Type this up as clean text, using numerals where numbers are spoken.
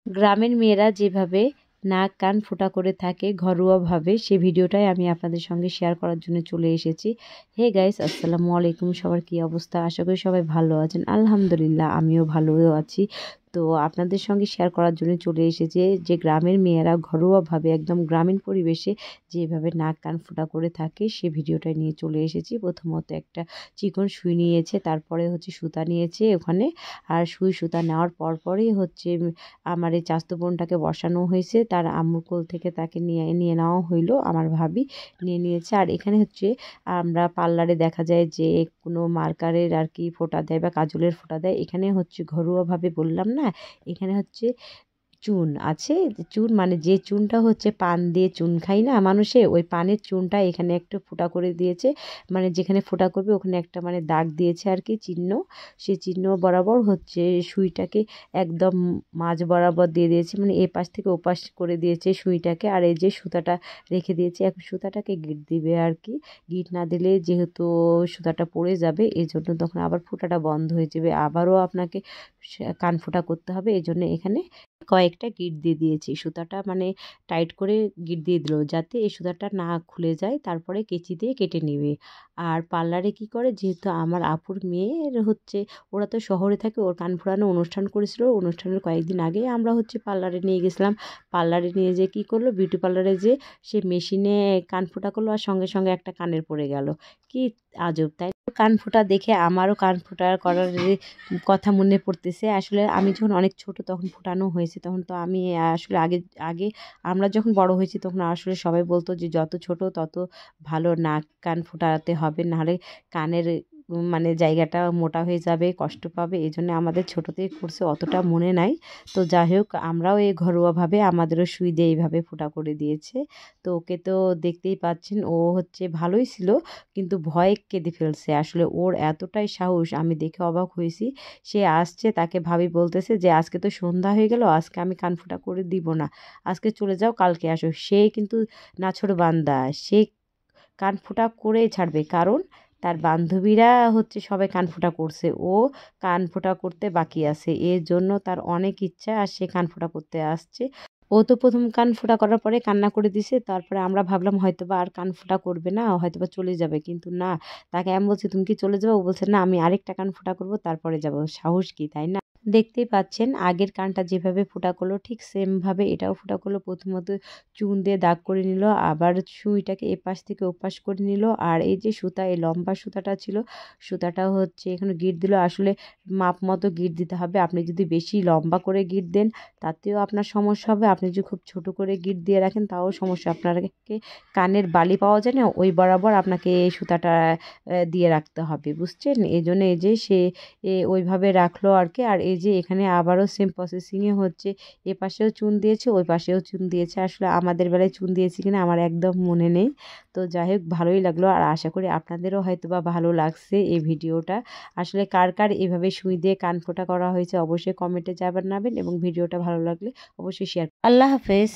গ্রামের মেয়েরা যেভাবে নাক কান ফোঁটা করে থাকে ঘরোয়াভাবে, সেই ভিডিওটাই আমি আপনাদের সঙ্গে শেয়ার করার জন্য চলে এসেছি। হে গাইস, আসসালামু আলাইকুম। সবার কী অবস্থা? আশা করি সবাই ভালো আছেন। আলহামদুলিল্লাহ, আমিও ভালো আছি। তো আপনাদের সঙ্গে শেয়ার করার জন্য চলে এসেছে যে গ্রামের মেয়েরা ঘরোয়াভাবে একদম গ্রামীণ পরিবেশে যেভাবে নাক কান ফোঁটা করে থাকে সে ভিডিওটা নিয়ে চলে এসেছি। প্রথমত একটা চিকন সুই নিয়েছে, তারপরে হচ্ছে সুতা নিয়েছে ওখানে। আর সুই সুতা নেওয়ার পরপরই হচ্ছে আমার এই চাচাতো বোনটাকে বসানো হয়েছে, তার আম্মুর কোল থেকে তাকে নিয়ে নিয়ে নেওয়া হইলো। আমার ভাবি নিয়ে নিয়েছে। আর এখানে হচ্ছে আমরা পার্লারে দেখা যায় যে কোনো মার্কারের আর কি ফোঁটা দেয় বা কাজলের ফোঁটা দেয়, এখানে হচ্ছে ঘরোয়াভাবে বললাম না, এখানে হচ্ছে চুন আছে। চুন মানে যে চুনটা হচ্ছে পান দিয়ে চুন খাই না মানুষে, ওই পানের চুনটা এখানে একটু ফোঁটা করে দিয়েছে। মানে যেখানে ফোঁটা করবে ওখানে একটা মানে দাগ দিয়েছে আর কি, চিহ্ন। সেই চিহ্ন বরাবর হচ্ছে সুইটাকে একদম মাঝ বরাবর দিয়ে দিয়েছে, মানে এ পাশ থেকে ও পাশ করে দিয়েছে সুইটাকে। আর এই যে সুতাটা রেখে দিয়েছে, এখন সুতাটাকে গিঁট দিবে আর কি। গিঁট না দিলে যেহেতু সুতাটা পড়ে যাবে, এই জন্য তখন আবার ফোঁটাটা বন্ধ হয়ে যাবে, আবারও আপনাকে কান ফোঁটা করতে হবে। এই জন্য এখানে কয়েকটা গিঁট দিয়ে দিয়েছি, সুতাটা মানে টাইট করে গিঁট দিয়ে দিল যাতে এই সুতাটা না খুলে যায়। তারপরে কেচি দিয়ে কেটে নেবে। আর পার্লারে কি করে, যেহেতু আমার আপুর মেয়ের হচ্ছে, ওরা তো শহরে থাকে, ওর কান ফোড়ানো অনুষ্ঠান করেছিল, অনুষ্ঠানের কয়েকদিন আগে আমরা হচ্ছে পার্লারে নিয়ে গেছিলাম। পার্লারে নিয়ে যেয়ে কী করলো, বিউটি পার্লারে যে সে মেশিনে কান ফোঁটা করলো আর সঙ্গে সঙ্গে একটা কানের পড়ে গেল। কি আজব তাই না? কান ফোঁটা দেখে আমারও কান ফোঁটা করার কথা মনে পড়তেছে। আসলে আমি যখন অনেক ছোট তখন ফোটানো হয়েছে, তখন তো আমি আসলে আগে আগে আমরা যখন বড় হয়েছি তখন আসলে সবাই বলতো যে যত ছোট তত ভালো, নাক কান ফোটাতে হবে, নাহলে কানের মানে জায়গাটা মোটা হয়ে যাবে, কষ্ট পাবে। এই জন্য আমাদের ছোটোতেই করছে, অতটা মনে নাই। তো যাই হোক, আমরাও এই ঘরোয়াভাবে আমাদেরও সুই দিয়ে এইভাবে ফোঁটা করে দিয়েছে। তো ওকে তো দেখতেই পাচ্ছেন, ও হচ্ছে ভালোই ছিল কিন্তু ভয়ে কেঁদে ফেলছে। আসলে ওর এতটাই সাহস, আমি দেখে অবাক হয়েছি। সে আসছে, তাকে ভাবি বলতেছে যে আজকে তো সন্ধ্যা হয়ে গেল, আজকে আমি কান ফোঁটা করে দিব না, আজকে চলে যাও, কালকে আসো। সে কিন্তু নাছোড়বান্দা, সে কান ফোঁটা করেই ছাড়বে, কারণ তার বান্ধবীরা হচ্ছে সবাই কান ফোঁটা করছে, ও কান ফোঁটা করতে বাকি আছে। এর জন্য তার অনেক ইচ্ছা আর সে কান ফোঁটা করতে আসছে। ও তো প্রথম কান ফোঁটা করার পরে কান্না করে দিছে, তারপরে আমরা ভাবলাম হয়তোবা আর কান ফোঁটা করবে না, হয়তোবা চলে যাবে, কিন্তু না। তাকে আমি বলছি তুমি কি চলে যাবে, ও বলছে না আমি আরেকটা কান ফোঁটা করবো তারপরে যাব। সাহস কি, তাই না? দেখতেই পাচ্ছেন আগের কানটা যেভাবে ফোঁটা করলো ঠিক সেমভাবে এটাও ফোঁটা করলো। প্রথমত চুন দিয়ে দাগ করে নিল, আবার সুইটাকে এপাশ থেকে ওপাশ করে নিল। আর এই যে সুতা, এই লম্বা সুতাটা ছিল, সুতাটা হচ্ছে এখানে গিঁট দিল। আসলে মাপ মতো গিঁট দিতে হবে। আপনি যদি বেশি লম্বা করে গিঁট দেন তাতেও আপনার সমস্যা হবে, আপনি যদি খুব ছোট করে গিঁট দিয়ে রাখেন তাও সমস্যা। আপনাকে কানের বালি পাওয়া যায় না, ওই বরাবর আপনাকে এই সুতাটা দিয়ে রাখতে হবে, বুঝছেন? এই জন্য এই যে সে ওইভাবে রাখলো আর কি। আর এই যে এখানে আবারও সেম প্রসেসিংয়ে হচ্ছে, এ পাশেও চুন দিয়েছে, ওই পাশেও চুন দিয়েছে। আসলে আমাদের বেলায় চুন দিয়েছি কিনা আমার একদম মনে নেই। তো যাই হোক, ভালোই লাগলো। আর আশা করি আপনাদেরও হয়তো বা ভালো লাগছে এই ভিডিওটা। আসলে কার কার এভাবে সুই দিয়ে কান ফোঁটা করা হয়েছে অবশ্যই কমেন্টে জানাবেন, এবং ভিডিওটা ভালো লাগলে অবশ্যই শেয়ার। আল্লাহ হাফেজ।